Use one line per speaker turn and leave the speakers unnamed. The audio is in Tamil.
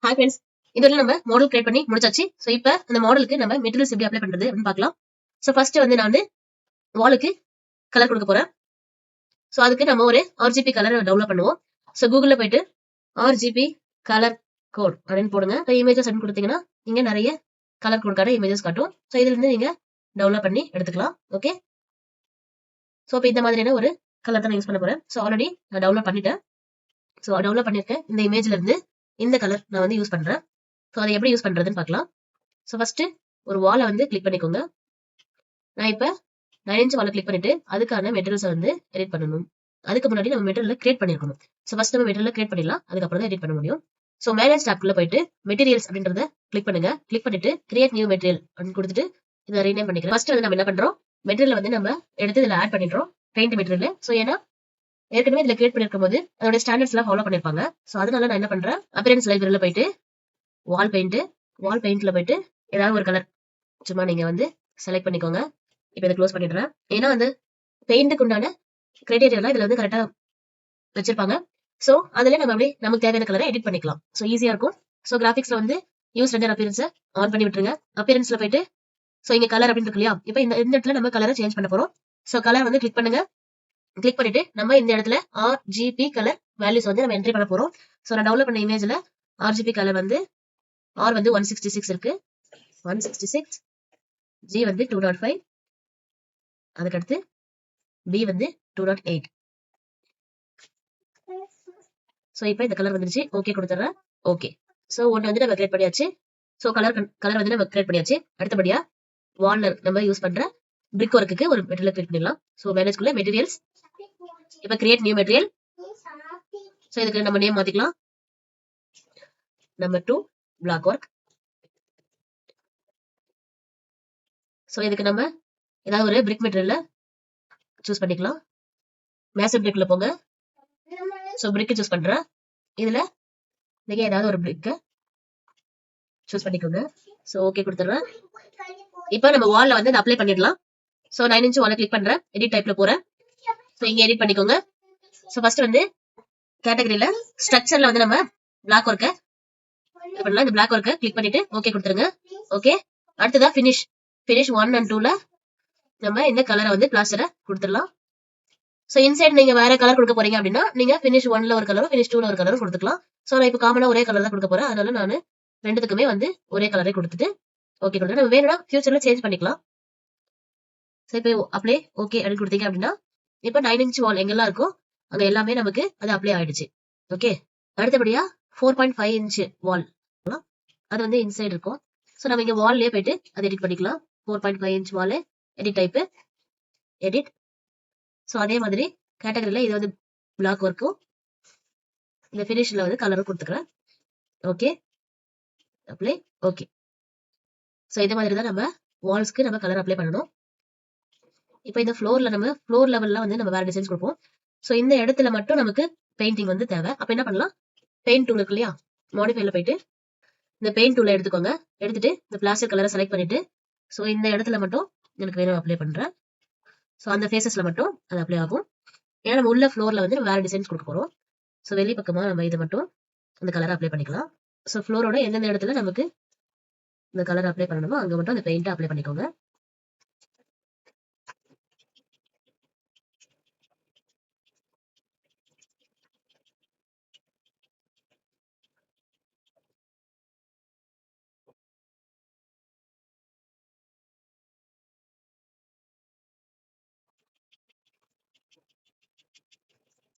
ஹாய் ஃப்ரெண்ட்ஸ், இதுல நம்ம மாடல் கிரியேட் பண்ணி முடிச்சாச்சு. ஸோ இப்போ அந்த மாடலுக்கு நம்ம மெட்டீரியல்ஸ் எப்படி அப்ளை பண்றது அப்படின்னு பார்க்கலாம். ஸோ ஃபர்ஸ்ட் வந்து நான் வந்து வாலுக்கு கலர் கொடுக்க போறேன். ஸோ அதுக்கு நம்ம ஒரு RGB கலர் டவுன்லோட் பண்ணுவோம். ஸோ கூகுளில் போயிட்டு RGB கலர் கோட் அப்படின்னு போடுங்க. இமேஜஸ் அப்படின்னு கொடுத்தீங்கன்னா இங்க நிறைய கலர் கோடுக்கான இமேஜஸ் காட்டும். ஸோ இதுல இருந்து நீங்க டவுன்லோட் பண்ணி எடுத்துக்கலாம். ஓகே, ஸோ இப்போ இந்த மாதிரியான ஒரு கலர் தான் யூஸ் பண்ண போறேன். ஸோ ஆல்ரெடி நான் டவுன்லோட் பண்ணிட்டேன். ஸோ டவுன்லோட் பண்ணிருக்கேன். இந்த இமேஜ்ல இருந்து இந்த கலர் நான் வந்து யூஸ் பண்றேன். ஸோ அதை எப்படி யூஸ் பண்றதுன்னு பார்க்கலாம். ஸோ ஃபர்ஸ்ட் ஒரு வாலை வந்து கிளிக் பண்ணிக்கோங்க. நான் இப்போ 9 இன்ச் வாலை கிளிக் பண்ணிட்டு அதுக்கான மெட்டீரியல்ஸை வந்து எடிட் பண்ணணும். அதுக்கு முன்னாடி நம்ம மெட்டீரியல் கிரியேட் பண்ணிருக்கணும். ஸோ ஃபர்ஸ்ட் நம்ம மெட்டீரியல் கிரியேட் பண்ணிடலாம், அதுக்கப்புறம் தான் எடிட் பண்ண முடியும். ஸோ மேனேஜ் டாப்குள்ள போயிட்டு மெட்டீரியல்ஸ் அப்படின்றத கிளிக் பண்ணுங்க. கிளிக் பண்ணிட்டு கிரியேட் நியூ மெட்டீரியல் அப்படின்னு கொடுத்துட்டு இதை ரீநேம் பண்ணிக்கிறேன். ஃபர்ஸ்ட் வந்து நம்ம என்ன பண்றோம், மெட்டீரியல் வந்து நம்ம எடுத்து இதில் ஆட் பண்ணிடுறோம், பெயிண்ட் மெட்டீரியல். ஸோ ஏன்னா ஏற்கனவே இதுல கிரியேட் பண்ணிருக்கும் போது அதோட ஸ்டாண்டர்ட்ஸ் எல்லாம் ஃபாலோ பண்ணிருப்பாங்க. ஸோ அதனால நான் என்ன பண்றேன், அப்பியரன்ஸ் லைப்ரரியில போயிட்டு வால் பெயிண்ட்ல போயிட்டு ஏதாவது ஒரு கலர் சும்மா நீங்க வந்து செலக்ட் பண்ணிக்கோங்க. இப்போ இதை க்ளோஸ் பண்ணிடுறேன். ஏன்னா அந்த பெயிண்ட்டுக்கு உண்டான கிரைட்டீரியா இதுல வந்து கரெக்டா வச்சிருப்பாங்க. ஸோ அதுல நம்ம அப்படியே நமக்கு தேவையான கலரை எடிட் பண்ணிக்கலாம். ஸோ ஈஸியா இருக்கும். ஸோ கிராஃபிக்ஸ்ல வந்து யூஸ் ரெண்டர் அப்பியரன்ஸை ஆன் பண்ணி விட்டுருங்க. அப்பியரன்ஸ்ல போயிட்டு ஸோ இங்க கலர் அப்படின்னு இருக்கு இல்லையா, இப்போ இந்த இடத்துல நம்ம கலரை சேஞ்ச் பண்ண போறோம். ஸோ கலர் வந்து கிளிக் பண்ணுங்க. கிளிக் பண்ணிட்டு நம்ம இந்த இடத்துல RGB கலர் வேல்யூஸ் வந்து நம்ம என்ட்ரி பண்ண போறோம். ஸோ நான் டவுன்லோட் பண்ண இமேஜ்ல RGB கலர் வந்து R வந்து 166 இருக்கு, 166, G வந்து 205, அதுக்கடுத்து B வந்து 208. ஸோ இப்போ இந்த கலர் வந்துருச்சு. ஓகே கொடுத்துட்றேன். ஓகே, ஸோ ஒன்று வந்து நம்ம கிரியேட் பண்ணியாச்சு. ஸோ கலர் வந்து நம்ம கிரியேட் பண்ணியாச்சு. அடுத்தபடியா வால்ல நம்ம யூஸ் பண்ற பிரிக் ஒர்க்குக்கு ஒரு மெட்டீரியல் கிரியேட் பண்ணிடலாம். ஸோ மேனேஜ்குள்ள மெட்டீரியல்ஸ், இப்போ கிரியேட் நியூ மெட்டீரியல். ஸோ இதுக்கு நம்ம நேம் மாத்திக்கலாம். Number 2 black work. ஸோ இதுக்கு நம்ம ஏதாவது ஒரு பிரிக் மெட்டீரியல்ல சூஸ் பண்ணிக்கலாம். மேசன் பிரிக்ல போங்க. ஸோ பிரிக் சூஸ் பண்றேன். இதுல நீங்க ஏதாவது ஒரு பிரிக் சூஸ் பண்ணிக்கோங்க. ஸோ ஓகே கொடுத்துட்றேன். இப்போ நம்ம வால்ல வந்து அப்ளை பண்ணிடலாம். ஸோ 9 இன்ச் வால்ல கிளிக் பண்றேன். எடிட் டைப்ல போறேன். ஸோ இங்க எடிட் பண்ணிக்கோங்க. ஸோ ஃபர்ஸ்ட் வந்து கேட்டகரியில ஸ்ட்ரக்சர்ல வந்து நம்ம பிளாக் ஒர்க்கை இந்த பிளாக் ஒர்க்கை கிளிக் பண்ணிட்டு ஓகே கொடுத்துருங்க. ஓகே, அடுத்ததா ஃபினிஷ் 1 and 2ல நம்ம இந்த கலரை வந்து பிளாஸ்டரை கொடுத்துடலாம். ஸோ இன்சைட் நீங்க வேற கலர் கொடுக்க போறீங்க அப்படின்னா நீங்க ஃபினிஷ் 1ல ஒரு கலரும் ஃபினிஷ் 2ல ஒரு கலரும் கொடுத்துக்கலாம். ஸோ நான் இப்போ காமனா ஒரே கலர் தான் கொடுக்க போறேன். அதனால நான் ரெண்டுத்துக்குமே வந்து ஒரே கலரை கொடுத்துட்டு ஓகே கொடுத்துட்டு நம்ம வேணும்னா ஃபியூச்சர்ல சேஞ்ச் பண்ணிக்கலாம். ஸோ இப்போ அப்ளை ஓகே அப்படின்னு கொடுத்தீங்க அப்படின்னா இப்போ 9 இன்ச் வால் எங்கெல்லாம் இருக்கோ அங்க எல்லாமே நமக்கு அது அப்ளை ஆயிடுச்சு. ஓகே, அடுத்தபடியா 4.5 இன்ச் வால் அது வந்து இன்சைட் இருக்கும். ஸோ நம்ம இங்க வால்லே போயிட்டு அதை எடிட் பண்ணிக்கலாம். 4.5 இன்ச் வால் எடிட் டைப் எடிட். ஸோ அதே மாதிரி கேட்டகரியில இது வந்து பிளாக் ஒர்க்கும் இந்த ஃபினிஷ்ல வந்து கலரும் கொடுத்துக்கிறேன். Okay apply okay. ஸோ இதே மாதிரி தான் நம்ம வால்ஸ்க்கு நம்ம கலர் அப்ளை பண்ணணும். இப்போ இந்த ஃப்ளோர் லெவல்ல வந்து நம்ம வேற டிசைன்ஸ் கொடுப்போம். ஸோ இந்த இடத்துல மட்டும் நமக்கு பெயிண்டிங் வந்து தேவை. அப்ப என்ன பண்ணலாம், பெயிண்ட் டூல் இருக்கு இல்லையா, மாடிஃபைல போயிட்டு இந்த பெயிண்ட் டூலை எடுத்துக்கோங்க. எடுத்துட்டு இந்த பிளாஸ்டிக் கலரை செலக்ட் பண்ணிட்டு ஸோ இந்த இடத்துல மட்டும் எனக்கு வேணும் அப்ளை பண்றேன். ஸோ அந்த ஃபேஸஸ்ல மட்டும் அது அப்ளை ஆகும். ஏன்னா நம்ம உள்ள ஃப்ளோர்ல வந்து வேற டிசைன்ஸ் கொடுக்க போறோம். ஸோ வெளி பக்கமா நம்ம இதை மட்டும் அந்த கலரை அப்ளை பண்ணிக்கலாம். ஸோ ஃப்ளோரோட எந்தெந்த இடத்துல நமக்கு இந்த கலர் அப்ளை பண்ணணுமோ அங்க மட்டும் அந்த பெயிண்ட் அப்ளை பண்ணிக்கோங்க.